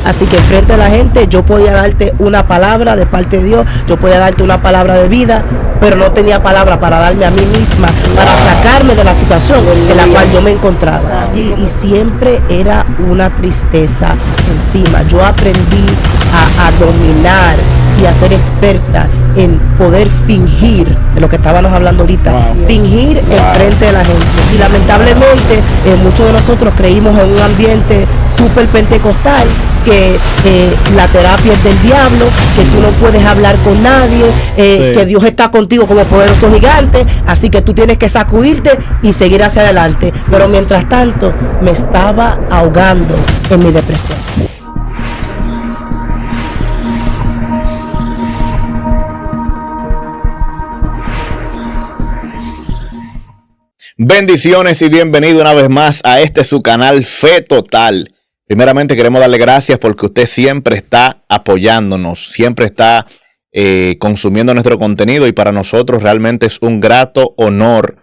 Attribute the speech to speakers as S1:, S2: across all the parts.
S1: Así que frente a la gente yo podía darte una palabra de parte de Dios, yo podía darte una palabra de vida, pero no tenía palabra para darme a mí misma, para sacarme de la situación en la cual yo me encontraba. Y siempre era una tristeza encima. Yo aprendí a dominar y a ser experta en poder fingir, de lo que estábamos hablando ahorita, fingir en frente de la gente. Y lamentablemente muchos de nosotros creímos en un ambiente súper pentecostal, que la terapia es del diablo, que tú no puedes hablar con nadie, que Dios está contigo como poderoso gigante, así que tú tienes que sacudirte y seguir hacia adelante. Pero mientras tanto me estaba ahogando en mi depresión.
S2: Bendiciones y bienvenido una vez más a su canal Fe Total. Primeramente queremos darle gracias porque usted siempre está apoyándonos, siempre está consumiendo nuestro contenido y para nosotros realmente es un grato honor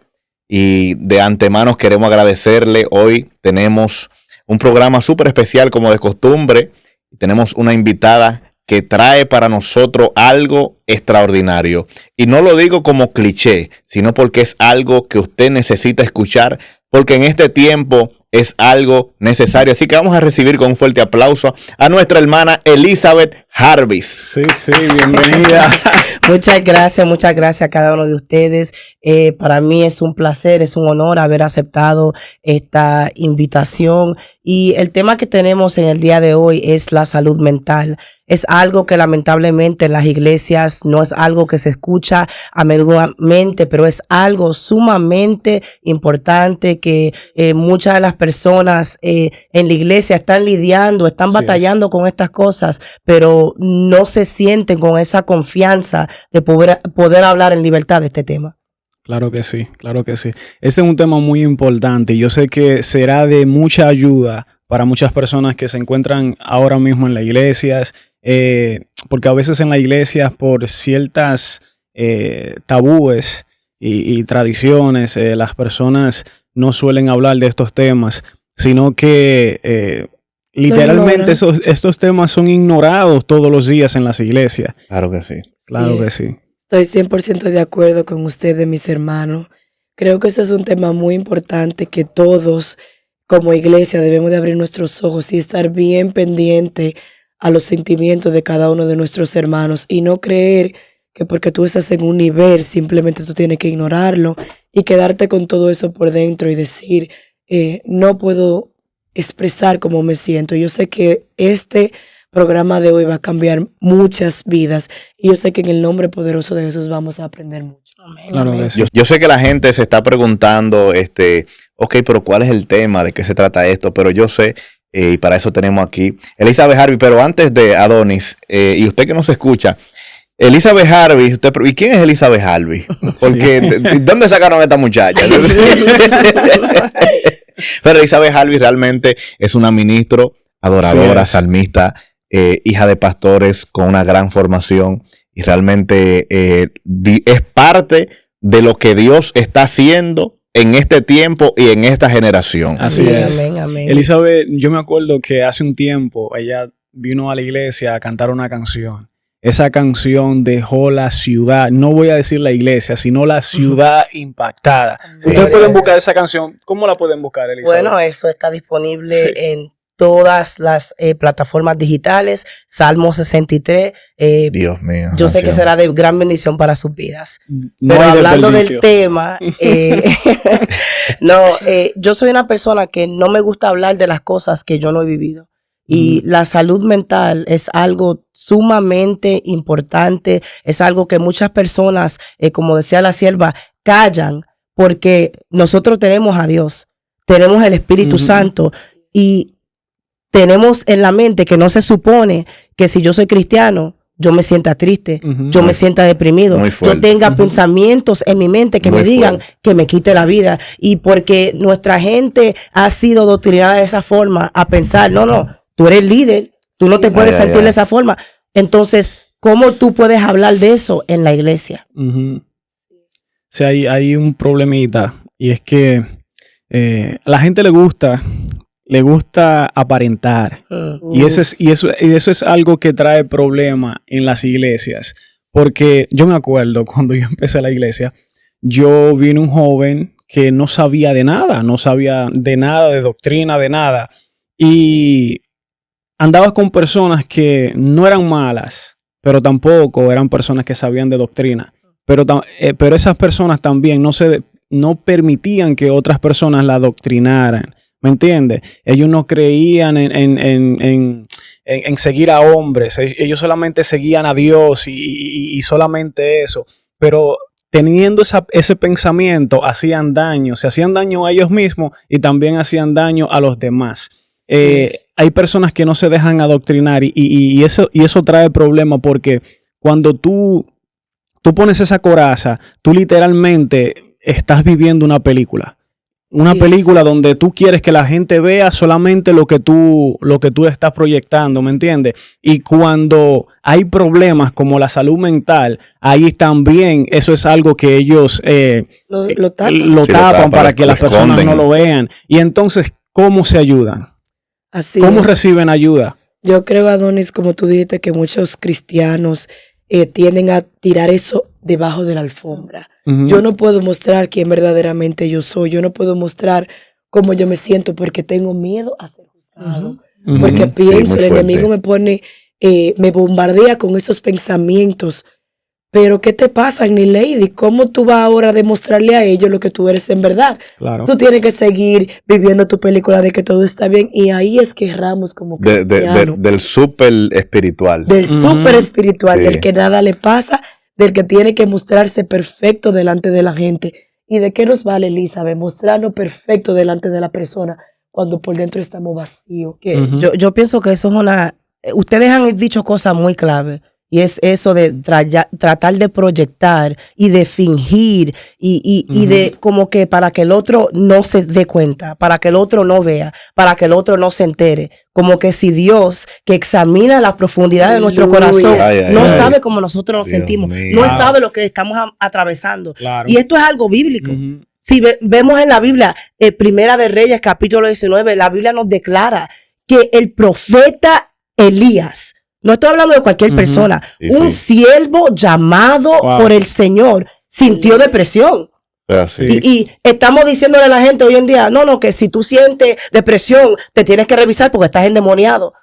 S2: y de antemano queremos agradecerle. Hoy tenemos un programa súper especial como de costumbre. Tenemos una invitada que trae para nosotros algo extraordinario. Y no lo digo como cliché, sino porque es algo que usted necesita escuchar, porque en este tiempo es algo necesario. Así que vamos a recibir con un fuerte aplauso a nuestra hermana Elizabeth Jarvis.
S3: Sí, bienvenida.
S1: Muchas gracias a cada uno de ustedes. Para mí es un placer, es un honor haber aceptado esta invitación. Y el tema que tenemos en el día de hoy es la salud mental. Es algo que lamentablemente en las iglesias no es algo que se escucha a menudamente, pero es algo sumamente importante que muchas de las personas en la iglesia están lidiando, están batallando con estas cosas, pero no se sienten con esa confianza de poder hablar en libertad de este tema.
S3: Claro que sí, claro que sí. Este es un tema muy importante y yo sé que será de mucha ayuda para muchas personas que se encuentran ahora mismo en las iglesias, porque a veces en las iglesias por ciertas tabúes y tradiciones, las personas no suelen hablar de estos temas, sino que literalmente estos temas son ignorados todos los días en las iglesias.
S2: Claro que sí.
S3: Claro que sí.
S4: Estoy 100% de acuerdo con ustedes, mis hermanos. Creo que ese es un tema muy importante que todos como iglesia debemos de abrir nuestros ojos y estar bien pendiente a los sentimientos de cada uno de nuestros hermanos y no creer que porque tú estás en un nivel simplemente tú tienes que ignorarlo y quedarte con todo eso por dentro y decir no puedo expresar cómo me siento. Yo sé que este programa de hoy va a cambiar muchas vidas y yo sé que en el nombre poderoso de Jesús vamos a aprender mucho.
S1: Amén.
S3: Claro que sí.
S2: Yo sé que la gente se está preguntando, ok, pero ¿cuál es el tema? ¿De qué se trata esto? Pero yo sé, y para eso tenemos aquí Elizabeth Jarvis. Pero antes de Adonis, y usted que nos escucha, Elizabeth Jarvis, ¿y quién es Elizabeth Jarvis? Porque, sí. ¿Dónde sacaron a esta muchacha? Pero Elizabeth Jarvis realmente es una ministro, adoradora, sí, salmista, hija de pastores con una gran formación y realmente es parte de lo que Dios está haciendo en este tiempo y en esta generación.
S3: Así es. Amén, amén. Elizabeth, yo me acuerdo que hace un tiempo ella vino a la iglesia a cantar una canción. Esa canción dejó la ciudad, no voy a decir la iglesia, sino la ciudad impactada. Sí. Ustedes pueden buscar esa canción. ¿Cómo la pueden buscar, Elizabeth?
S1: Bueno, eso está disponible en todas las plataformas digitales. Salmo 63.
S2: Dios mío.
S1: Yo sé que será de gran bendición para sus vidas. Pero hablando del tema, yo soy una persona que no me gusta hablar de las cosas que yo no he vivido. Y la salud mental es algo sumamente importante, es algo que muchas personas, como decía la sierva, callan porque nosotros tenemos a Dios, tenemos el Espíritu Santo y tenemos en la mente que no se supone que si yo soy cristiano, yo me sienta triste, yo me sienta deprimido, yo tenga pensamientos en mi mente que me digan que me quite la vida. Y porque nuestra gente ha sido doctrinada de esa forma a pensar, no, tú eres líder, tú no te puedes sentir de esa forma. Entonces, ¿cómo tú puedes hablar de eso en la iglesia?
S3: O sea, hay un problemita y es que a la gente le gusta le gusta aparentar. Y eso es algo que trae problema en las iglesias. Porque yo me acuerdo cuando yo empecé la iglesia, yo vi un joven que no sabía de nada, de doctrina, de nada. Y andaba con personas que no eran malas, pero tampoco eran personas que sabían de doctrina. Pero esas personas también no permitían que otras personas la adoctrinaran. ¿Me entiendes? Ellos no creían en seguir a hombres. Ellos solamente seguían a Dios y solamente eso. Pero teniendo ese pensamiento, se hacían daño a ellos mismos y también hacían daño a los demás. Hay personas que no se dejan adoctrinar y eso trae problemas porque cuando tú pones esa coraza, tú literalmente estás viviendo una película. Una película donde tú quieres que la gente vea solamente lo que tú estás proyectando, ¿me entiendes? Y cuando hay problemas como la salud mental, ahí también eso es algo que ellos lo tapan para que las personas no lo vean. Y entonces, ¿cómo se ayudan? ¿Cómo reciben ayuda?
S4: Yo creo, Adonis, como tú dijiste, que muchos cristianos tienden a tirar eso debajo de la alfombra. Uh-huh. Yo no puedo mostrar quién verdaderamente yo soy. Yo no puedo mostrar cómo yo me siento porque tengo miedo a ser juzgado. Uh-huh. Porque pienso, el enemigo me pone, me bombardea con esos pensamientos. Pero ¿qué te pasa, Nilady? ¿Cómo tú vas ahora a demostrarle a ellos lo que tú eres en verdad? Claro. Tú tienes que seguir viviendo tu película de que todo está bien. Y ahí es que erramos como cristianos.
S2: Del súper espiritual.
S4: Del súper espiritual, del que nada le pasa, del que tiene que mostrarse perfecto delante de la gente. ¿Y de qué nos vale, Elizabeth, mostrarnos perfecto delante de la persona cuando por dentro estamos vacíos?
S1: Uh-huh. Yo pienso que eso es ustedes han dicho cosas muy claves. Y es eso de tratar de proyectar y de fingir y de como que para que el otro no se dé cuenta, para que el otro no vea, para que el otro no se entere. Como que si Dios, que examina la profundidad de nuestro corazón, no sabe cómo nosotros nos sentimos, no sabe lo que estamos atravesando. Claro. Y esto es algo bíblico. Uh-huh. Si vemos en la Biblia, Primera de Reyes, capítulo 19, la Biblia nos declara que el profeta Elías, no estoy hablando de cualquier persona, un siervo llamado por el Señor sintió depresión. Y estamos diciéndole a la gente hoy en día, no, que si tú sientes depresión, te tienes que revisar porque estás endemoniado.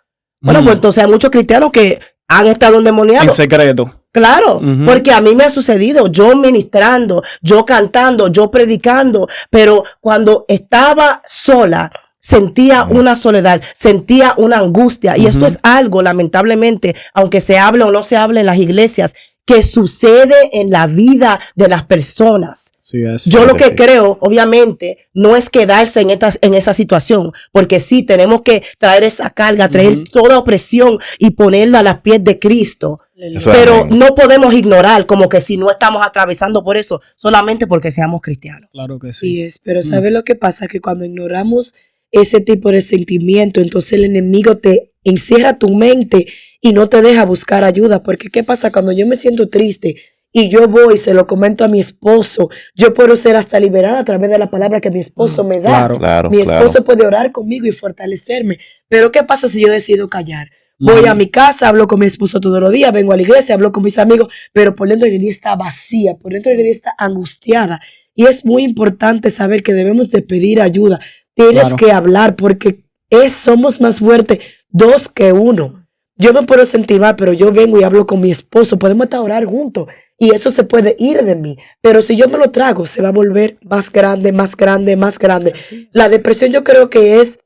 S1: Bueno, pues entonces hay muchos cristianos que han estado endemoniados.
S3: En secreto.
S1: Claro, porque a mí me ha sucedido, yo ministrando, yo cantando, yo predicando, pero cuando estaba sola, sentía una soledad, sentía una angustia. Y esto es algo, lamentablemente, aunque se hable o no se hable en las iglesias, que sucede en la vida de las personas. Sí, yo lo que creo, obviamente, no es quedarse en esa situación, porque sí, tenemos que traer esa carga, traer toda opresión y ponerla a los pies de Cristo. Pero no podemos ignorar como que si no estamos atravesando por eso, solamente porque seamos cristianos.
S3: Claro que sí.
S4: Pero ¿sabes lo que pasa? Que cuando ignoramos ese tipo de sentimiento, entonces el enemigo te encierra tu mente y no te deja buscar ayuda. Porque ¿qué pasa? Cuando yo me siento triste y yo voy y se lo comento a mi esposo, yo puedo ser hasta liberada a través de la palabra que mi esposo me da. Claro, mi esposo puede orar conmigo y fortalecerme. Pero ¿qué pasa si yo decido callar? Voy a mi casa, hablo con mi esposo todos los días, vengo a la iglesia, hablo con mis amigos, pero por dentro la iglesia está vacía, por dentro la iglesia está angustiada. Y es muy importante saber que debemos de pedir ayuda. Tienes que hablar porque somos más fuertes dos que uno. Yo me puedo sentir mal, pero yo vengo y hablo con mi esposo. Podemos estar a orar juntos y eso se puede ir de mí. Pero si yo me lo trago, se va a volver más grande, más grande, más grande. La depresión yo creo que es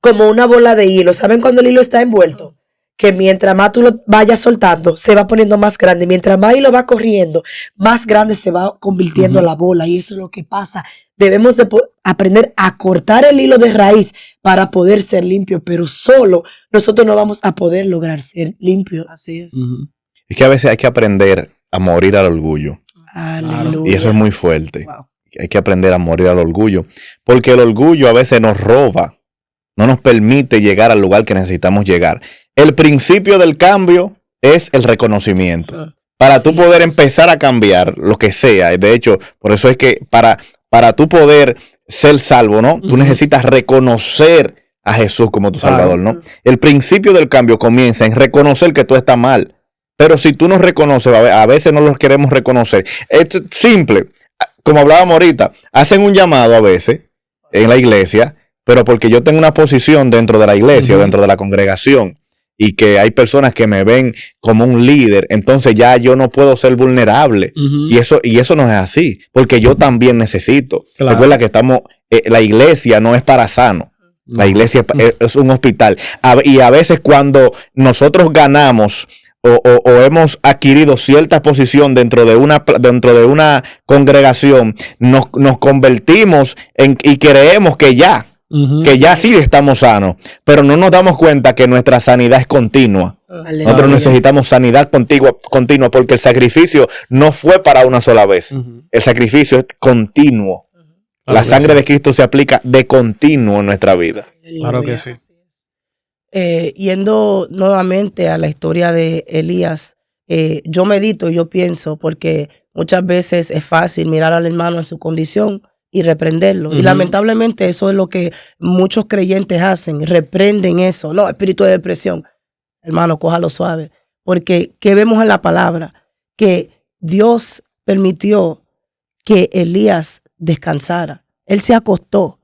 S4: como una bola de hilo. ¿Saben cuando el hilo está envuelto? Que mientras más tú lo vayas soltando, se va poniendo más grande. Mientras más hilo va corriendo, más grande se va convirtiendo la bola. Y eso es lo que pasa. Debemos de aprender a cortar el hilo de raíz para poder ser limpios, pero solo nosotros no vamos a poder lograr ser limpios.
S1: Así es.
S2: Es que a veces hay que aprender a morir al orgullo.
S4: Aleluya.
S2: Y eso es muy fuerte. Wow. Hay que aprender a morir al orgullo, porque el orgullo a veces nos roba, no nos permite llegar al lugar que necesitamos llegar. El principio del cambio es el reconocimiento. Para tú poder empezar a cambiar lo que sea. De hecho, por eso es que para tú poder ser salvo, ¿no? Tú necesitas reconocer a Jesús como tu Salvador, ¿no? El principio del cambio comienza en reconocer que tú estás mal. Pero si tú no reconoces, a veces no los queremos reconocer. Es simple. Como hablábamos ahorita, hacen un llamado a veces en la iglesia, pero porque yo tengo una posición dentro de la iglesia, dentro de la congregación, y que hay personas que me ven como un líder, entonces ya yo no puedo ser vulnerable. Y eso no es así, porque yo también necesito. Claro. Recuerda que estamos, la iglesia no es para sano. La iglesia es un hospital. Y a veces cuando nosotros ganamos o hemos adquirido cierta posición dentro de una congregación, nos convertimos y creemos que ya sí estamos sanos, pero no nos damos cuenta que nuestra sanidad es continua. Nosotros necesitamos sanidad continua porque el sacrificio no fue para una sola vez. El sacrificio es continuo. La sangre de Cristo se aplica de continuo en nuestra vida.
S3: Claro que sí.
S1: Yendo nuevamente a la historia de Elías, yo medito, yo pienso, porque muchas veces es fácil mirar al hermano en su condición y reprenderlo. Y lamentablemente eso es lo que muchos creyentes hacen, reprenden eso. No, espíritu de depresión. Hermano, cójalo suave. Porque, ¿qué vemos en la palabra? Que Dios permitió que Elías descansara. Él se acostó.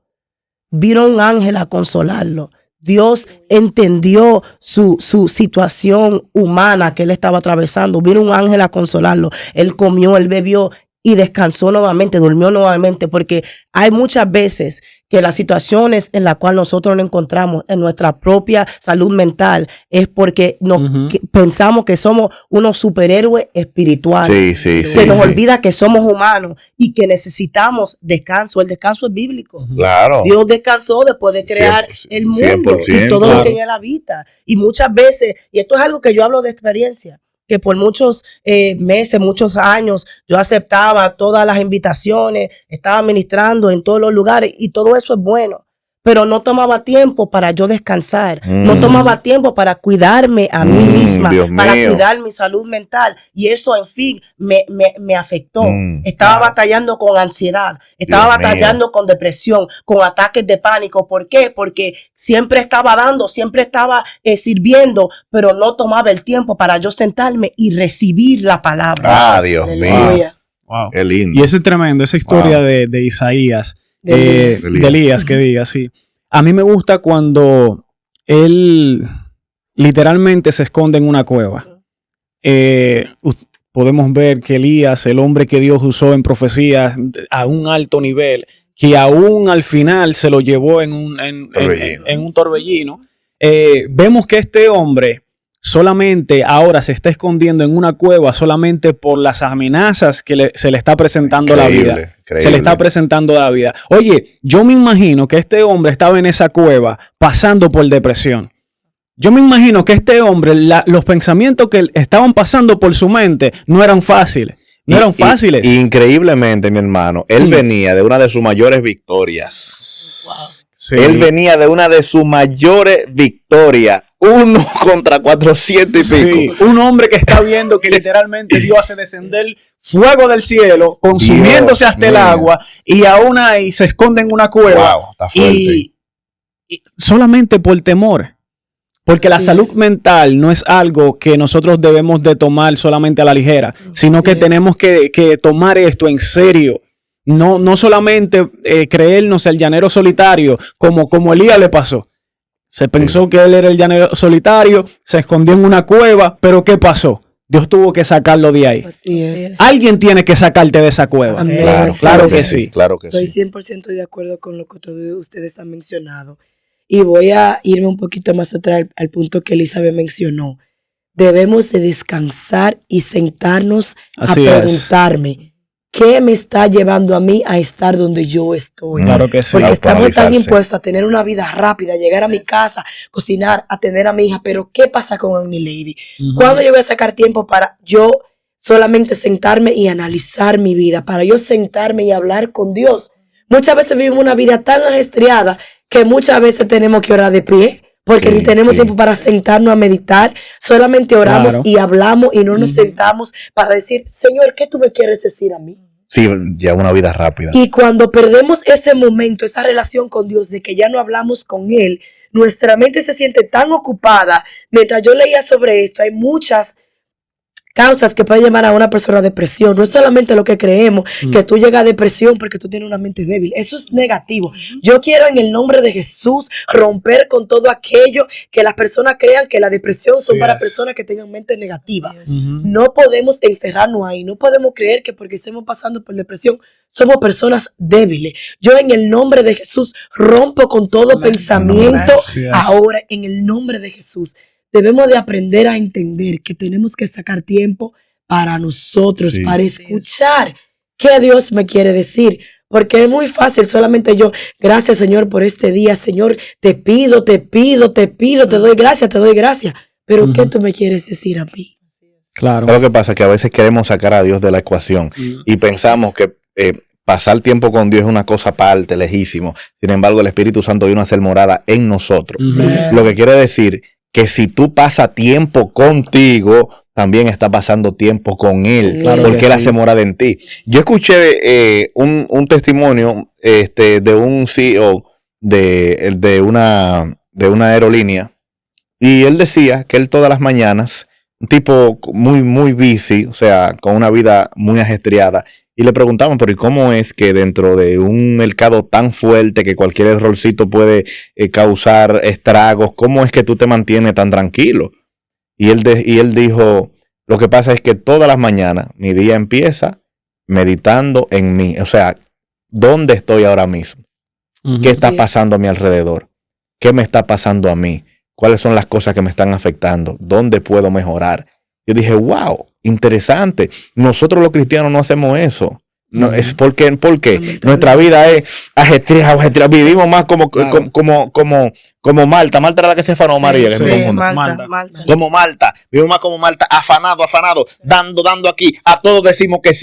S1: Vino un ángel a consolarlo. Dios entendió su situación humana que él estaba atravesando. Vino un ángel a consolarlo. Él comió, él bebió y descansó nuevamente, durmió nuevamente, porque hay muchas veces que las situaciones en las cuales nosotros nos encontramos en nuestra propia salud mental es porque pensamos que somos unos superhéroes espirituales. Se nos olvida que somos humanos y que necesitamos descanso. El descanso es bíblico.
S2: Claro.
S1: Dios descansó después de crear el mundo y todo lo que en él habita. Y muchas veces, y esto es algo que yo hablo de experiencia, que por muchos meses, muchos años, yo aceptaba todas las invitaciones, estaba ministrando en todos los lugares y todo eso es bueno, pero no tomaba tiempo para yo descansar, no tomaba tiempo para cuidarme a mí misma, para cuidar mi salud mental, y eso en fin me afectó. Estaba batallando con ansiedad, estaba batallando con depresión, con ataques de pánico. ¿Por qué? Porque siempre estaba dando, siempre estaba sirviendo, pero no tomaba el tiempo para yo sentarme y recibir la palabra.
S2: Dios mío.
S3: Wow.
S2: Qué lindo.
S3: Y eso es tremendo, esa historia de Isaías. De Elías, que diga, sí. A mí me gusta cuando él literalmente se esconde en una cueva. Podemos ver que Elías, el hombre que Dios usó en profecías a un alto nivel, que aún al final se lo llevó en un torbellino. Vemos que este hombre solamente ahora se está escondiendo en una cueva solamente por las amenazas que se le está presentando la vida. Se le está presentando la vida. Oye, yo me imagino que este hombre estaba en esa cueva pasando por depresión. Yo me imagino que este hombre, los pensamientos que estaban pasando por su mente no eran fáciles. No eran fáciles.
S2: Increíblemente, mi hermano, él venía de una de sus mayores victorias.
S3: Wow. Sí.
S2: Él venía de una de sus mayores victorias. 1 contra 400 y pico.
S3: Sí, un hombre que está viendo que literalmente Dios hace descender fuego del cielo, consumiéndose hasta el agua, y aún ahí se esconde en una cueva.
S2: Wow, está fuerte.
S3: Y solamente por temor. Porque la salud mental no es algo que nosotros debemos de tomar solamente a la ligera, sino que tenemos que tomar esto en serio. No solamente creernos el llanero solitario, como Elías le pasó. Se pensó que él era el llanero solitario, se escondió en una cueva, pero ¿qué pasó? Dios tuvo que sacarlo de ahí.
S4: Así es.
S3: Alguien tiene que sacarte de esa cueva. Claro que sí.
S2: Claro que
S4: Estoy 100% de acuerdo con lo que todos ustedes han mencionado. Y voy a irme un poquito más atrás al punto que Elizabeth mencionó. Debemos de descansar y sentarnos a preguntarme, ¿qué me está llevando a mí a estar donde yo estoy?
S3: Claro que sí.
S4: Porque estamos tan impuestos a tener una vida rápida, llegar a mi casa, cocinar, atender a mi hija, pero ¿qué pasa con Annie Lady? ¿Cuándo yo voy a sacar tiempo para yo solamente sentarme y analizar mi vida, para yo sentarme y hablar con Dios? Muchas veces vivimos una vida tan ajetreada que muchas veces tenemos que orar de pie, porque ni tenemos tiempo para sentarnos a meditar, solamente oramos y hablamos y no nos sentamos para decir, Señor, ¿qué tú me quieres decir a mí?
S2: Sí, ya una vida rápida.
S4: Y cuando perdemos ese momento, esa relación con Dios, de que ya no hablamos con Él, nuestra mente se siente tan ocupada. Mientras yo leía sobre esto, hay muchas causas que pueden llevar a una persona a depresión. No es solamente lo que creemos, que tú llegas a depresión porque tú tienes una mente débil. Eso es negativo. Yo quiero en el nombre de Jesús romper con todo aquello que las personas crean que la depresión son para personas que tengan mente negativa. No podemos encerrarnos ahí. No podemos creer que porque estemos pasando por depresión somos personas débiles. Yo en el nombre de Jesús rompo con todo pensamiento ahora en el nombre de Jesús. Debemos de aprender a entender que tenemos que sacar tiempo para nosotros, para escuchar qué Dios me quiere decir. Porque es muy fácil solamente yo, gracias Señor por este día, Señor, te pido, te doy gracias. Pero ¿qué tú me quieres decir a mí?
S2: Claro. Lo que pasa es que a veces queremos sacar a Dios de la ecuación y pensamos que pasar tiempo con Dios es una cosa aparte, lejísimo. Sin embargo, el Espíritu Santo vino a hacer morada en nosotros. Lo que quiere decir que si tú pasas tiempo contigo, también está pasando tiempo con Él, porque Él hace morada en ti. Yo escuché un testimonio de un CEO de una aerolínea, y él decía que él todas las mañanas, un tipo muy, muy busy, o sea, con una vida muy ajetreada, y le preguntaban, pero ¿y cómo es que dentro de un mercado tan fuerte que cualquier errorcito puede causar estragos, cómo es que tú te mantienes tan tranquilo? Y él dijo, lo que pasa es que todas las mañanas mi día empieza meditando en mí. O sea, ¿dónde estoy ahora mismo? ¿Qué está pasando a mi alrededor? ¿Qué me está pasando a mí? ¿Cuáles son las cosas que me están afectando? ¿Dónde puedo mejorar? Yo dije, wow, interesante. Nosotros los cristianos no hacemos eso. No, es porque nuestra vida es ajetreada. Vivimos más como Marta. Marta era la que se afanó, María.
S4: Malta.
S2: Como Marta. Vivimos más como Marta, afanado, dando aquí. A todos decimos que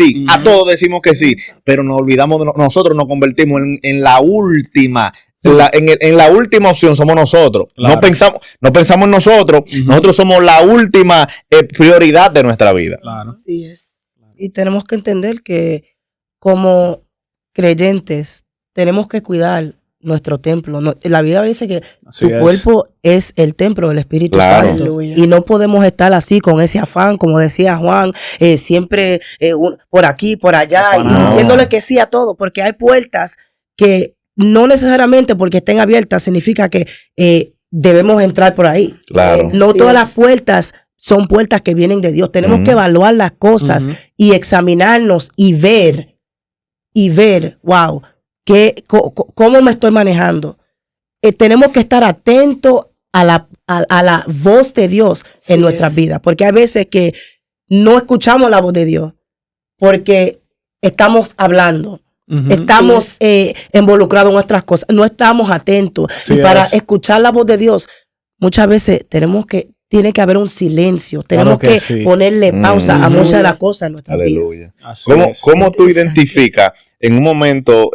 S2: sí, Pero nos olvidamos, nosotros nos convertimos en la última. En la última opción somos nosotros. Claro. No pensamos en nosotros. Nosotros somos la última prioridad de nuestra vida.
S1: Claro. Así es. Y tenemos que entender que como creyentes tenemos que cuidar nuestro templo. La Biblia dice que tu cuerpo es el templo del Espíritu Santo. Y no podemos estar así con ese afán, como decía Juan, siempre por aquí, por allá, y diciéndole que sí a todo, porque hay puertas que no necesariamente porque estén abiertas significa que debemos entrar por ahí.
S2: Claro.
S1: No todas las puertas son puertas que vienen de Dios. Tenemos que evaluar las cosas y examinarnos y ver, wow, cómo me estoy manejando. Tenemos que estar atentos a la voz de Dios en nuestras vidas, porque hay veces que no escuchamos la voz de Dios porque estamos hablando. Estamos involucrados en nuestras cosas, no estamos atentos. Y para escuchar la voz de Dios, muchas veces tiene que haber un silencio, tenemos que ponerle pausa a muchas de las cosas en nuestras vidas.
S2: ¿Cómo tú identificas en un momento,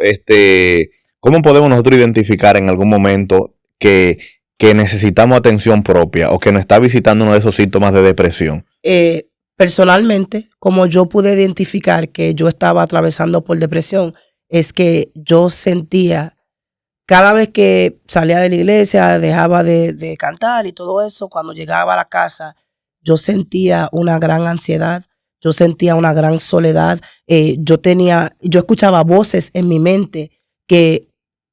S2: cómo podemos nosotros identificar en algún momento que necesitamos atención propia o que nos está visitando uno de esos síntomas de depresión?
S1: Personalmente, como yo pude identificar que yo estaba atravesando por depresión, es que yo sentía, cada vez que salía de la iglesia, dejaba de cantar y todo eso, cuando llegaba a la casa, yo sentía una gran ansiedad, yo sentía una gran soledad, yo escuchaba voces en mi mente que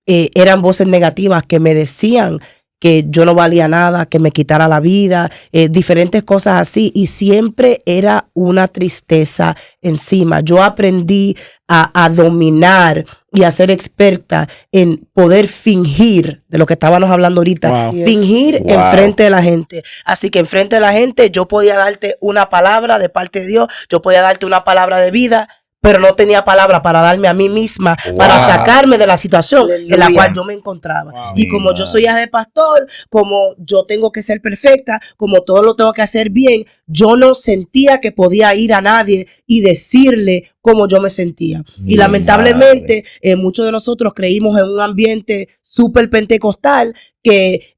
S1: eran voces negativas que me decían que yo no valía nada, que me quitara la vida, diferentes cosas así, y siempre era una tristeza encima. Yo aprendí a dominar y a ser experta en poder fingir, de lo que estábamos hablando ahorita, fingir enfrente de la gente. Así que enfrente de la gente yo podía darte una palabra de parte de Dios, yo podía darte una palabra de vida, pero no tenía palabra para darme a mí misma, para sacarme de la situación en la cual yo me encontraba. Y como yo soy hija de pastor, como yo tengo que ser perfecta, como todo lo tengo que hacer bien, yo no sentía que podía ir a nadie y decirle cómo yo me sentía. Y lamentablemente, muchos de nosotros creímos en un ambiente súper pentecostal, que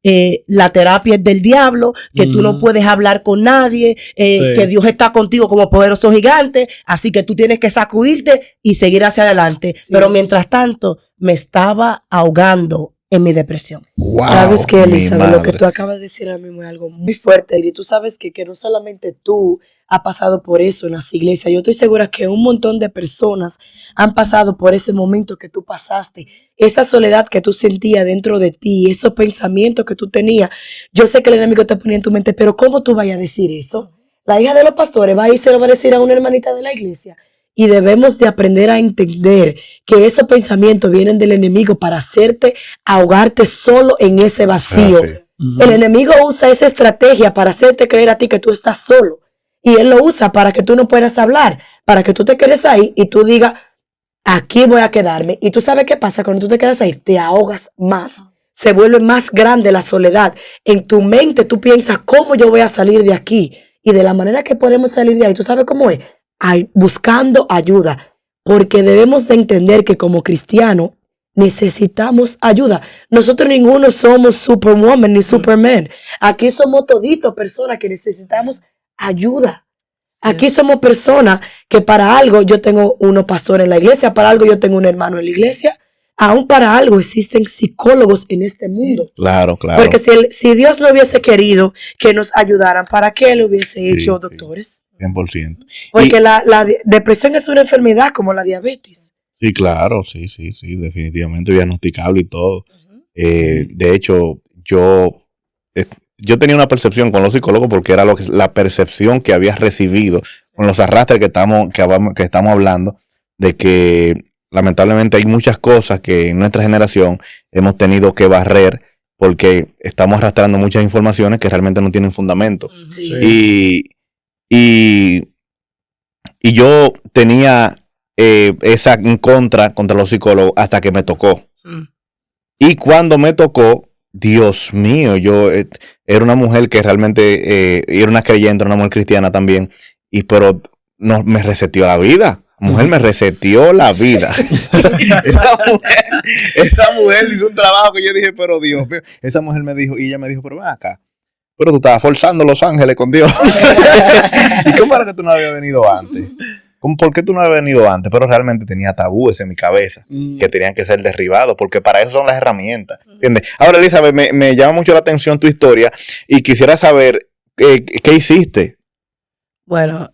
S1: la terapia es del diablo, que tú no puedes hablar con nadie, que Dios está contigo como poderoso gigante, así que tú tienes que sacudirte y seguir hacia adelante. Pero mientras tanto, me estaba ahogando en mi depresión.
S2: Wow,
S4: Sabes que, Elizabeth, lo que
S2: madre.
S4: tú acabas de decir a mí es algo muy fuerte. Y tú sabes que no solamente tú has pasado por eso en las iglesias. Yo estoy segura que un montón de personas han pasado por ese momento que tú pasaste. Esa soledad que tú sentías dentro de ti, esos pensamientos que tú tenías. Yo sé que el enemigo te ponía en tu mente, pero ¿cómo tú vayas a decir eso? La hija de los pastores va a ir y se lo va a decir a una hermanita de la iglesia. Y debemos de aprender a entender que esos pensamientos vienen del enemigo para hacerte ahogarte solo en ese vacío.
S2: Ah, sí.
S4: El enemigo usa esa estrategia para hacerte creer a ti que tú estás solo. Y él lo usa para que tú no puedas hablar, para que tú te quedes ahí y tú digas, aquí voy a quedarme. Y tú sabes qué pasa cuando tú te quedas ahí, te ahogas más. Se vuelve más grande la soledad. En tu mente tú piensas, ¿cómo yo voy a salir de aquí? Y de la manera que podemos salir de ahí, ¿tú sabes cómo es? Buscando ayuda, porque debemos de entender que como cristianos necesitamos ayuda. Nosotros ninguno somos superwoman ni superman. Aquí somos toditos personas que necesitamos ayuda. Aquí somos personas que para algo yo tengo unos pastores en la iglesia, para algo yo tengo un hermano en la iglesia, aún para algo existen psicólogos en este mundo.
S2: Claro, claro.
S4: Porque si Dios no hubiese querido que nos ayudaran, ¿para qué Él hubiese hecho doctores?
S2: 100%.
S4: Porque la depresión es una enfermedad como la diabetes.
S2: Sí, claro, sí, definitivamente diagnosticable y todo. De hecho, yo tenía una percepción con los psicólogos porque era la percepción que había recibido con los arrastres que estamos hablando, de que lamentablemente hay muchas cosas que en nuestra generación hemos tenido que barrer porque estamos arrastrando muchas informaciones que realmente no tienen fundamento.
S4: Sí.
S2: Y yo tenía esa en contra los psicólogos hasta que me tocó. Y cuando me tocó, Dios mío, yo era una mujer que realmente era una creyente, una mujer cristiana también, pero no, me reseteó la vida. Mujer me reseteó la vida. esa mujer hizo un trabajo que yo dije, pero Dios mío, esa mujer me dijo, y ella me dijo, pero ven acá, pero tú estabas forzando Los Ángeles con Dios. ¿Y cómo era que tú no habías venido antes? ¿Por qué tú no habías venido antes? Pero realmente tenía tabúes en mi cabeza que tenían que ser derribados, porque para eso son las herramientas. ¿Entiendes? Ahora, Elizabeth, me llama mucho la atención tu historia y quisiera saber qué hiciste.
S1: Bueno,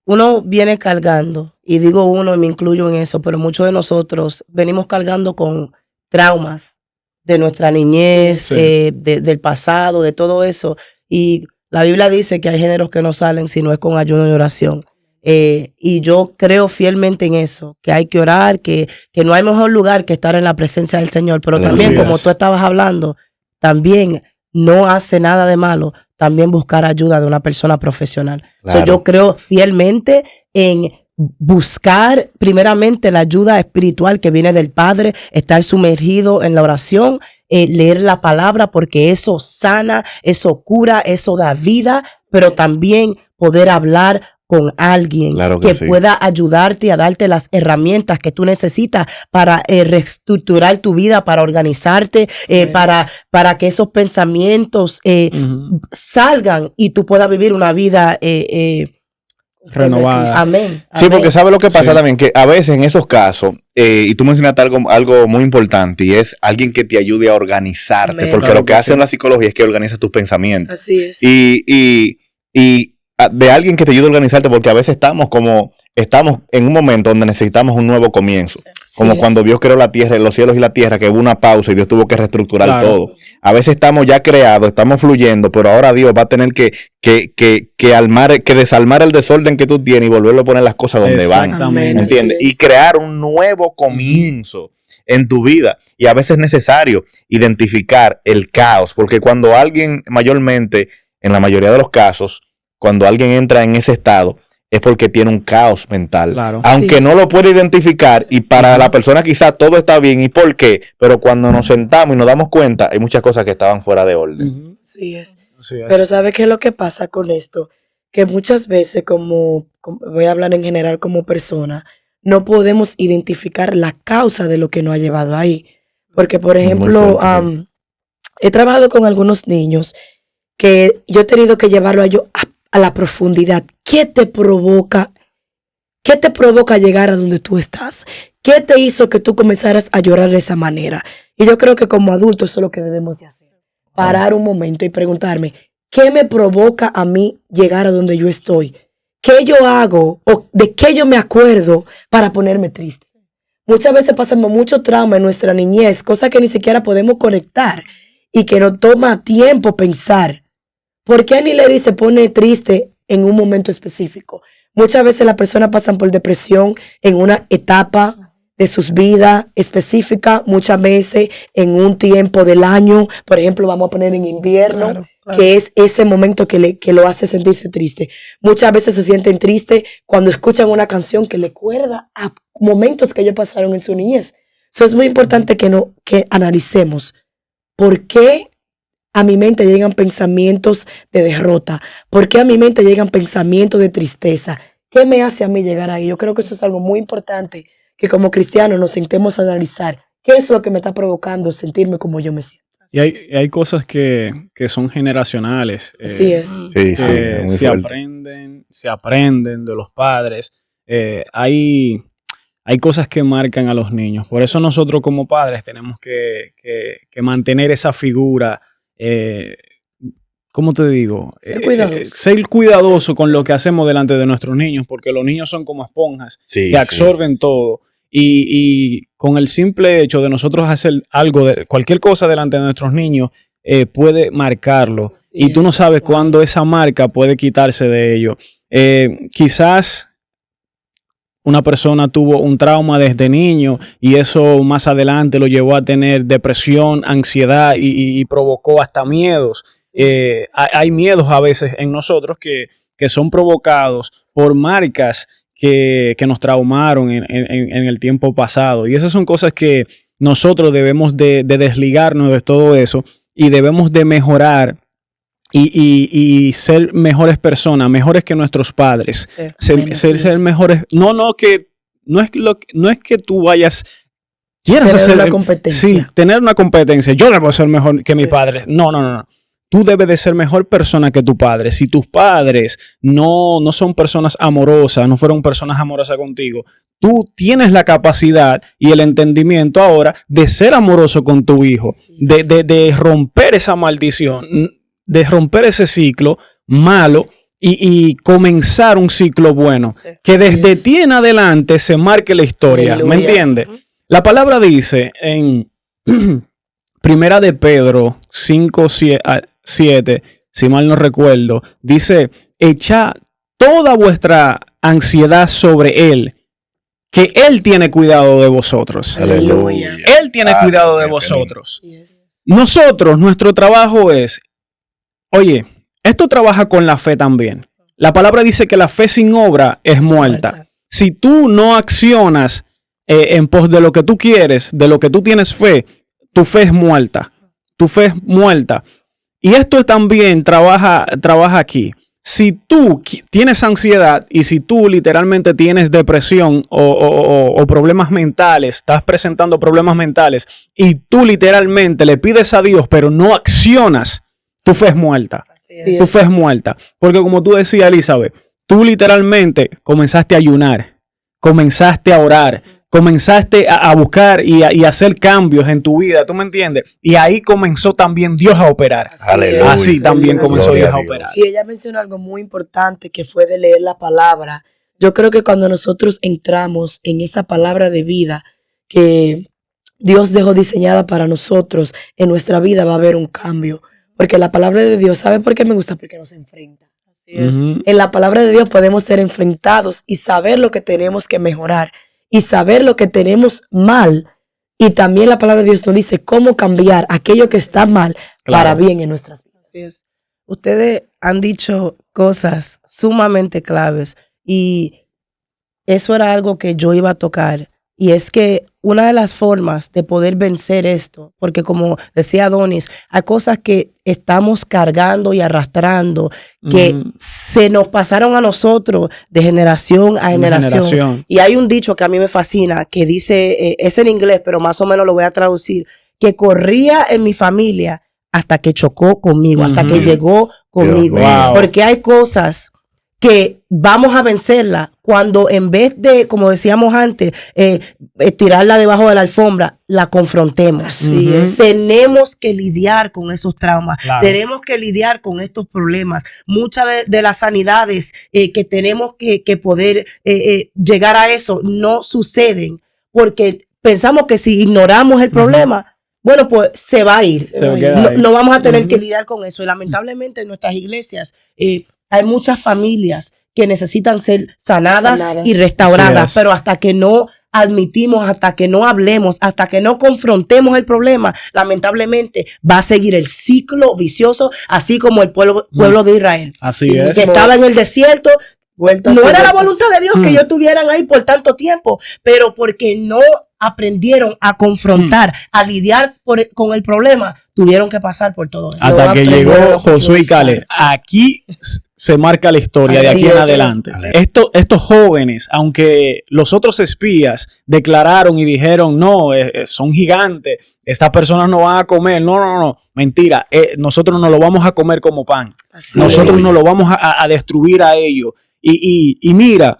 S1: uno viene cargando, y digo uno y me incluyo en eso, pero muchos de nosotros venimos cargando con traumas de nuestra niñez, del pasado, de todo eso. Y la Biblia dice que hay géneros que no salen si no es con ayuno y oración. Y yo creo fielmente en eso, que hay que orar, que no hay mejor lugar que estar en la presencia del Señor. Pero también, como tú estabas hablando, también no hace nada de malo también buscar ayuda de una persona profesional.
S2: Claro.
S1: Yo creo fielmente en buscar primeramente la ayuda espiritual que viene del Padre, estar sumergido en la oración, leer la palabra, porque eso sana, eso cura, eso da vida, pero también poder hablar con alguien que pueda ayudarte a darte las herramientas que tú necesitas para reestructurar tu vida, para organizarte, para que esos pensamientos salgan y tú puedas vivir una vida
S3: renovada.
S1: Amén.
S2: Sí, porque ¿sabe lo que pasa también? Que a veces en esos casos, y tú mencionaste algo muy importante, y es alguien que te ayude a organizarte, porque
S3: claro
S2: lo que hace en la psicología es que organiza tus pensamientos.
S4: Así es.
S2: Y de alguien que te ayude a organizarte, porque a veces estamos en un momento donde necesitamos un nuevo comienzo. Como cuando Dios creó la tierra, los cielos y la tierra, que hubo una pausa y Dios tuvo que reestructurar todo. A veces estamos ya creados, estamos fluyendo, pero ahora Dios va a tener que desalmar el desorden que tú tienes y volverlo a poner las cosas donde van. ¿Me entiendes? Y crear un nuevo comienzo en tu vida. Y a veces es necesario identificar el caos, porque cuando alguien mayormente, en la mayoría de los casos, cuando alguien entra en ese estado, es porque tiene un caos mental.
S3: Claro.
S2: Aunque no lo puede identificar, y para la persona quizás todo está bien, ¿y por qué? Pero cuando nos sentamos y nos damos cuenta, hay muchas cosas que estaban fuera de orden.
S4: Así es. Pero ¿sabe qué es lo que pasa con esto? Que muchas veces, como voy a hablar en general como persona, no podemos identificar la causa de lo que nos ha llevado ahí. Porque, por ejemplo, he trabajado con algunos niños que yo he tenido que llevarlo a ellos a la profundidad. ¿Qué te provoca ¿Qué te provoca llegar a donde tú estás? ¿Qué te hizo que tú comenzaras a llorar de esa manera? Y yo creo que como adultos eso es lo que debemos de hacer. Parar un momento y preguntarme, ¿qué me provoca a mí llegar a donde yo estoy? ¿Qué yo hago o de qué yo me acuerdo para ponerme triste? Muchas veces pasamos mucho trauma en nuestra niñez, cosas que ni siquiera podemos conectar y que nos toma tiempo pensar. ¿Por qué Anilady se pone triste en un momento específico? Muchas veces las personas pasan por depresión en una etapa de sus vidas específica, muchas veces en un tiempo del año, por ejemplo, vamos a poner en invierno, claro. Que es ese momento que lo hace sentirse triste. Muchas veces se sienten tristes cuando escuchan una canción que le recuerda a momentos que ellos pasaron en su niñez. Eso es muy importante que analicemos por qué a mi mente llegan pensamientos de derrota, por qué a mi mente llegan pensamientos de tristeza. ¿Qué me hace a mí llegar ahí? Yo creo que eso es algo muy importante, que como cristianos nos sentemos a analizar qué es lo que me está provocando sentirme como yo me siento.
S3: Y hay cosas que son generacionales.
S4: Así es.
S2: Sí,
S3: se aprenden de los padres. Hay cosas que marcan a los niños. Por eso nosotros como padres tenemos que mantener esa figura. ¿Cómo te digo? Ser cuidadoso con lo que hacemos delante de nuestros niños, porque los niños son como esponjas que absorben todo. Y con el simple hecho de nosotros hacer algo, cualquier cosa delante de nuestros niños, puede marcarlo. Y tú no sabes cuándo esa marca puede quitarse de ellos. Quizás una persona tuvo un trauma desde niño y eso más adelante lo llevó a tener depresión, ansiedad y provocó hasta miedos. Hay miedos a veces en nosotros que son provocados por marcas que nos traumaron en el tiempo pasado. Y esas son cosas que nosotros debemos de desligarnos de todo eso y debemos de mejorar y ser mejores personas, mejores que nuestros padres. Ser mejores. No es que tú quieras hacer una competencia. Sí, tener una competencia. Yo debo ser mejor que mi padre. No. Tú debes de ser mejor persona que tu padre. Si tus padres no son personas amorosas, no fueron personas amorosas contigo, tú tienes la capacidad y el entendimiento ahora de ser amoroso con tu hijo, de romper esa maldición, de romper ese ciclo malo y comenzar un ciclo bueno. Que desde ti en adelante se marque la historia. Aleluya. ¿Me entiendes? La palabra dice en Primera de Pedro 5:7, si mal no recuerdo, dice, echad toda vuestra ansiedad sobre Él, que Él tiene cuidado de vosotros.
S4: Aleluya.
S3: Él tiene cuidado de vosotros. Nosotros, nuestro trabajo es, oye, esto trabaja con la fe también. La palabra dice que la fe sin obra es muerta. Si tú no accionas en pos de lo que tú quieres, de lo que tú tienes fe, tu fe es muerta. Tu fe es muerta. Y esto también trabaja aquí. Si tú tienes ansiedad y si tú literalmente tienes depresión o problemas mentales, estás presentando problemas mentales y tú literalmente le pides a Dios pero no accionas, tu fe es muerta. Tu fe es muerta. Porque como tú decías, Elizabeth, tú literalmente comenzaste a ayunar, comenzaste a orar, comenzaste a buscar y a hacer cambios en tu vida, ¿tú me entiendes? Y ahí comenzó también Dios a operar. Así también comenzó Dios a operar.
S4: Y ella mencionó algo muy importante que fue de leer la palabra. Yo creo que cuando nosotros entramos en esa palabra de vida que Dios dejó diseñada para nosotros, en nuestra vida va a haber un cambio. Porque la palabra de Dios, ¿sabe por qué me gusta? Porque nos enfrenta. Así es. En la palabra de Dios podemos ser enfrentados y saber lo que tenemos que mejorar. Y saber lo que tenemos mal. Y también la palabra de Dios nos dice cómo cambiar aquello que está mal para bien en nuestras vidas.
S1: Así es. Ustedes han dicho cosas sumamente claves y eso era algo que yo iba a tocar. Y es que una de las formas de poder vencer esto, porque como decía Adonis, hay cosas que estamos cargando y arrastrando que se nos pasaron a nosotros de generación a generación. Y hay un dicho que a mí me fascina, que dice, es en inglés, pero más o menos lo voy a traducir, que corría en mi familia hasta que chocó conmigo, hasta que llegó conmigo. Wow. Porque hay cosas que vamos a vencerla cuando en vez de, como decíamos antes, tirarla debajo de la alfombra, la confrontemos.
S4: Así es.
S1: Tenemos que lidiar con esos traumas,
S3: Claro.
S1: tenemos que lidiar con estos problemas. Muchas de las sanidades que tenemos que poder llegar a eso no suceden porque pensamos que si ignoramos el problema, bueno, pues se va a ir.
S3: Se queda ahí.
S1: No vamos a tener que lidiar con eso. Y lamentablemente en nuestras iglesias hay muchas familias que necesitan ser sanadas y restauradas,
S3: Así es.
S1: pero hasta que no admitimos, hasta que no hablemos, hasta que no confrontemos el problema, lamentablemente va a seguir el ciclo vicioso, así como el pueblo de Israel.
S3: Así es.
S1: Que estaba en el desierto.
S4: Vueltas
S1: No
S4: y
S1: era la
S4: vueltas.
S1: voluntad de Dios que ellos estuvieran ahí por tanto tiempo, pero porque no aprendieron a confrontar, a lidiar con el problema, tuvieron que pasar por todo eso.
S3: Hasta que
S4: aprendieron
S3: llegó
S4: a
S3: Josué y
S4: profundizar.
S3: Caleb. Aquí se marca la historia de
S4: Así
S3: aquí en
S4: es.
S3: adelante.
S2: Aleluya.
S3: Estos jóvenes, aunque los otros espías declararon y dijeron, no, son gigantes, estas personas no van a comer, no, mentira, nosotros no lo vamos a comer como pan.
S4: Así
S3: Nosotros
S4: es.
S3: no lo vamos a destruir a ellos. Y mira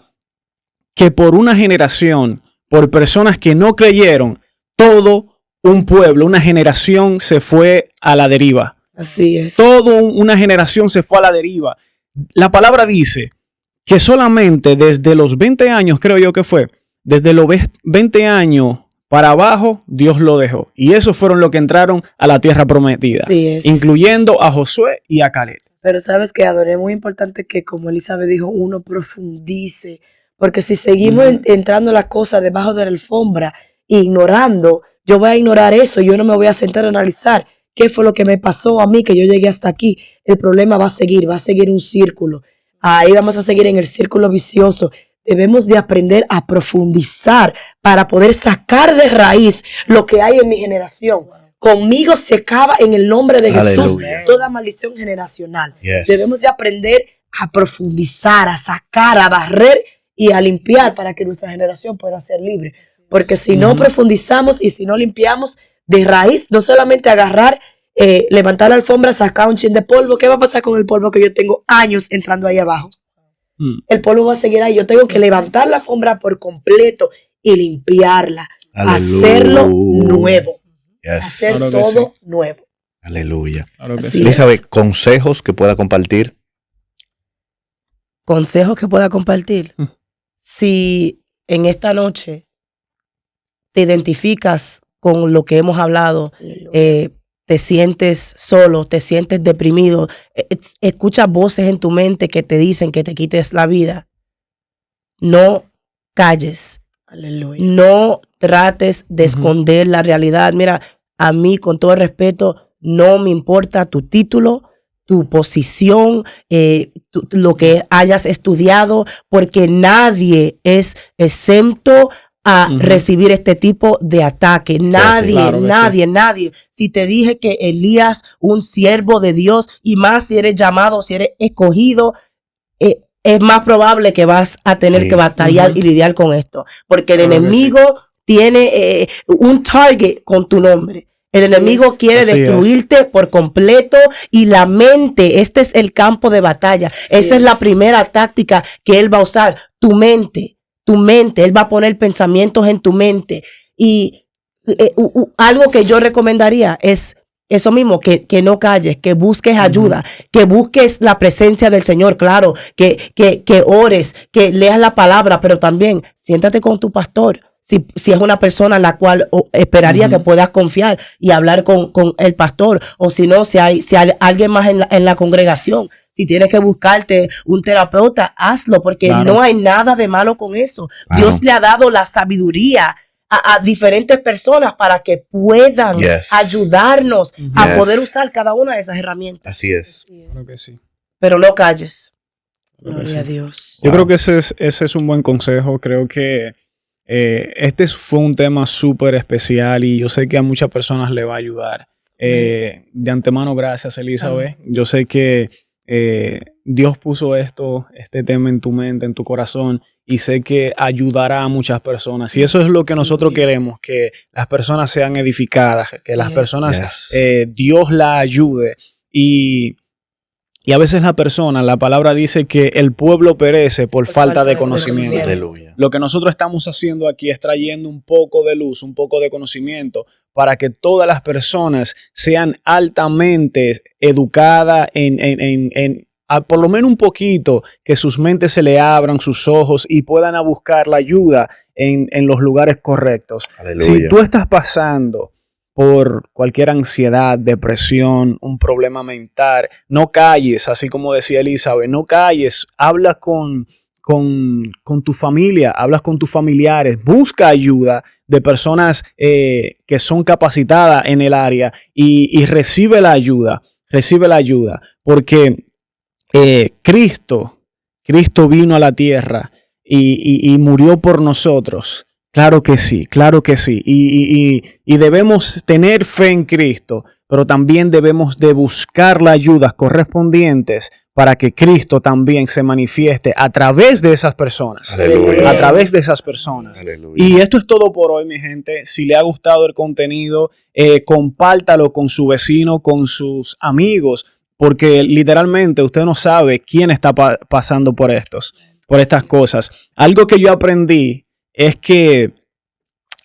S3: que por una generación, por personas que no creyeron, todo un pueblo, una generación se fue a la deriva.
S4: Así es.
S3: Toda una generación se fue a la deriva. La palabra dice que solamente desde los 20 años, creo yo que fue, desde los 20 años para abajo, Dios lo dejó. Y esos fueron los que entraron a la tierra prometida,
S4: Así es.
S3: incluyendo a Josué y a Caleb.
S4: Pero sabes que, Adoré, es muy importante que, como Elizabeth dijo, uno profundice. Porque si seguimos entrando las cosas debajo de la alfombra, ignorando, yo voy a ignorar eso, yo no me voy a sentar a analizar qué fue lo que me pasó a mí, que yo llegué hasta aquí. El problema va a seguir un círculo. Ahí vamos a seguir en el círculo vicioso. Debemos de aprender a profundizar para poder sacar de raíz lo que hay en mi generación. Conmigo se acaba en el nombre de Jesús
S2: Aleluya.
S4: toda maldición generacional.
S2: Yes.
S4: Debemos de aprender a profundizar, a sacar, a barrer y a limpiar para que nuestra generación pueda ser libre. Porque si no profundizamos y si no limpiamos de raíz, no solamente agarrar, levantar la alfombra, sacar un chin de polvo, ¿qué va a pasar con el polvo que yo tengo años entrando ahí abajo? El polvo va a seguir ahí. Yo tengo que levantar la alfombra por completo y limpiarla,
S2: Aleluya.
S4: hacerlo nuevo,
S2: Yes.
S4: hacer
S3: Claro que
S4: todo nuevo.
S2: Aleluya.
S3: Claro que
S4: Así
S3: sí.
S4: es.
S2: Elizabeth, consejos que pueda compartir.
S1: Consejos que pueda compartir. Si en esta noche te identificas con lo que hemos hablado, te sientes solo, te sientes deprimido, escuchas voces en tu mente que te dicen que te quites la vida, no calles,
S4: Aleluya.
S1: no trates de esconder la realidad. Mira, a mí, con todo el respeto, no me importa tu título, tu posición, lo que hayas estudiado, porque nadie es exento a recibir este tipo de ataque. Nadie,
S3: claro que
S1: nadie. Si te dije que Elías, un siervo de Dios, y más si eres llamado, si eres escogido, es más probable que vas a tener que batallar y lidiar con esto, porque el enemigo tiene un target con tu nombre. El enemigo quiere
S3: Así
S1: destruirte por completo, y la mente, este es el campo de batalla. Esa es la primera táctica que él va a usar, tu mente. Él va a poner pensamientos en tu mente. Y algo que yo recomendaría es eso mismo, que no calles, que busques ayuda, que busques la presencia del Señor, claro, que ores, que leas la palabra, pero también siéntate con tu pastor. Si es una persona en la cual esperaría que puedas confiar y hablar con el pastor, o si no, si hay alguien más en la congregación, si tienes que buscarte un terapeuta, hazlo, porque no hay nada de malo con eso.
S2: Claro.
S1: Dios le ha dado la sabiduría a diferentes personas para que puedan ayudarnos a poder usar cada una de esas herramientas.
S2: Así es.
S3: Claro que sí.
S1: Pero no calles.
S4: Gloria a Dios.
S3: Yo creo que ese es un buen consejo. Creo que este fue un tema súper especial y yo sé que a muchas personas le va a ayudar. De antemano, gracias, Elizabeth. Yo sé que Dios puso este tema en tu mente, en tu corazón, y sé que ayudará a muchas personas. Y eso es lo que nosotros queremos, que las personas sean edificadas, que las personas, Dios la ayude. Y Y a veces la palabra dice que el pueblo perece por falta de conocimiento.
S2: Aleluya.
S3: Lo que nosotros estamos haciendo aquí es trayendo un poco de luz, un poco de conocimiento para que todas las personas sean altamente educadas por lo menos un poquito, que sus mentes se le abran, sus ojos y puedan a buscar la ayuda en los lugares correctos.
S2: Aleluya.
S3: Si tú estás pasando por cualquier ansiedad, depresión, un problema mental, no calles, así como decía Elizabeth, no calles, habla con tu familia, hablas con tus familiares, busca ayuda de personas que son capacitadas en el área y recibe la ayuda, porque Cristo vino a la tierra y murió por nosotros. Claro que sí. Y debemos tener fe en Cristo, pero también debemos de buscar las ayudas correspondientes para que Cristo también se manifieste a través de esas personas.
S2: Aleluya.
S3: A través de esas personas.
S2: Aleluya.
S3: Y esto es todo por hoy, mi gente. Si le ha gustado el contenido, compártalo con su vecino, con sus amigos, porque literalmente usted no sabe quién está pasando por estas cosas. Algo que yo aprendí es que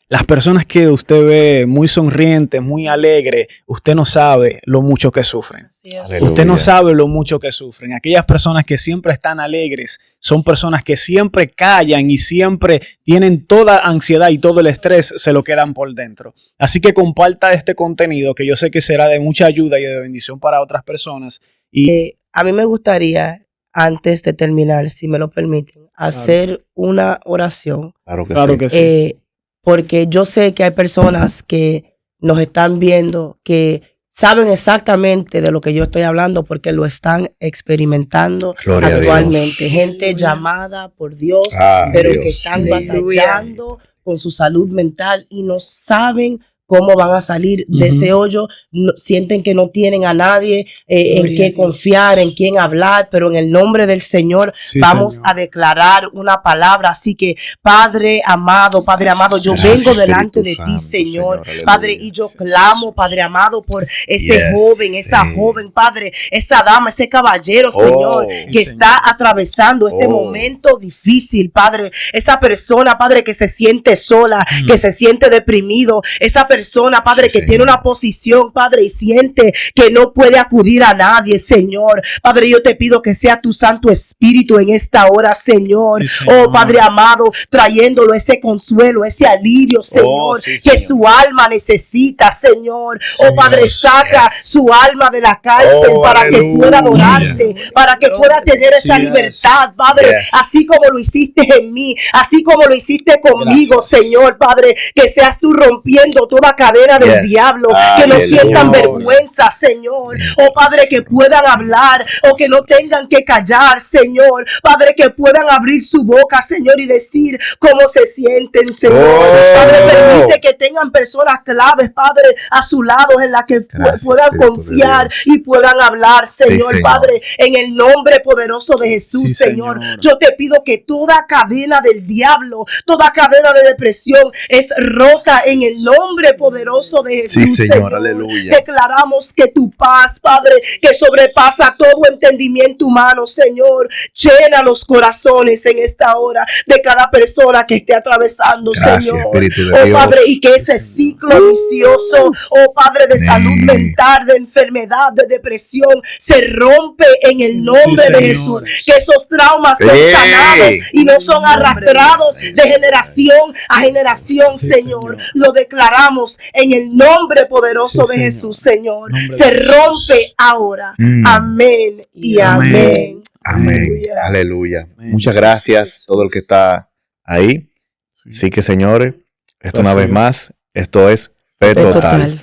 S3: las personas que usted ve muy sonrientes, muy alegres, usted no sabe lo mucho que sufren.
S2: Aleluya.
S3: Usted no sabe lo mucho que sufren. Aquellas personas que siempre están alegres son personas que siempre callan y siempre tienen toda ansiedad y todo el estrés se lo quedan por dentro. Así que comparta este contenido que yo sé que será de mucha ayuda y de bendición para otras personas. Y
S1: A mí me gustaría, antes de terminar, si me lo permiten, hacer una oración.
S3: claro que sí.
S1: Porque yo sé que hay personas que nos están viendo que saben exactamente de lo que yo estoy hablando porque lo están experimentando
S2: Gloria a
S1: actualmente. Gente llamada por Dios, pero que están batallando con su salud mental y no saben cómo van a salir de ese hoyo. Sienten que no tienen a nadie en qué confiar, en quién hablar, pero en el nombre del Señor vamos a declarar una palabra. Así que Padre amado, yo vengo delante de ti, Señor, Padre, y yo clamo, Padre amado, por ese joven, esa joven, Padre, esa dama, ese caballero, Señor, que está atravesando este momento difícil, Padre, esa persona, Padre, que se siente sola, que se siente deprimido, esa persona, Padre, que tiene una posición, Padre, y siente que no puede acudir a nadie, Señor. Padre, yo te pido que sea tu Santo Espíritu en esta hora, Señor. Oh, Padre amado, trayéndolo ese consuelo, ese alivio, Señor, que su alma necesita, Señor. Oh, Padre, saca su alma de la cárcel para que pueda adorarte, para que pueda tener esa libertad, Padre, así como lo hiciste en mí, así como lo hiciste conmigo, Señor, Padre, que seas tú rompiendo toda cadena del diablo, que no sientan vergüenza, Señor. Oh, Padre, que puedan hablar o que no tengan que callar, Señor. Padre, que puedan abrir su boca, Señor, y decir cómo se sienten, Señor. Padre, permite que tengan personas claves, Padre, a su lado en las que puedan confiar y puedan hablar, Señor. Padre, en el nombre poderoso de Jesús, Señor. Yo te pido que toda cadena del diablo, toda cadena de depresión es rota en el nombre poderoso de Jesús, Señor.
S2: Aleluya.
S1: Declaramos que tu paz, Padre, que sobrepasa todo entendimiento humano, Señor, llena los corazones en esta hora de cada persona que esté atravesando, Señor. Oh, Padre, y que ese ciclo vicioso, oh, Padre, de salud mental, de enfermedad, de depresión, se rompe en el nombre de Jesús. Que esos traumas son sanados y no son arrastrados de generación a generación, Señor. Lo declaramos en el nombre poderoso de Jesús, Señor. Se rompe ahora. Amén y amén.
S2: Amén. Aleluya. Muchas gracias a todo el que está ahí. Así que, señores, esto una vez más, esto es Fe Total.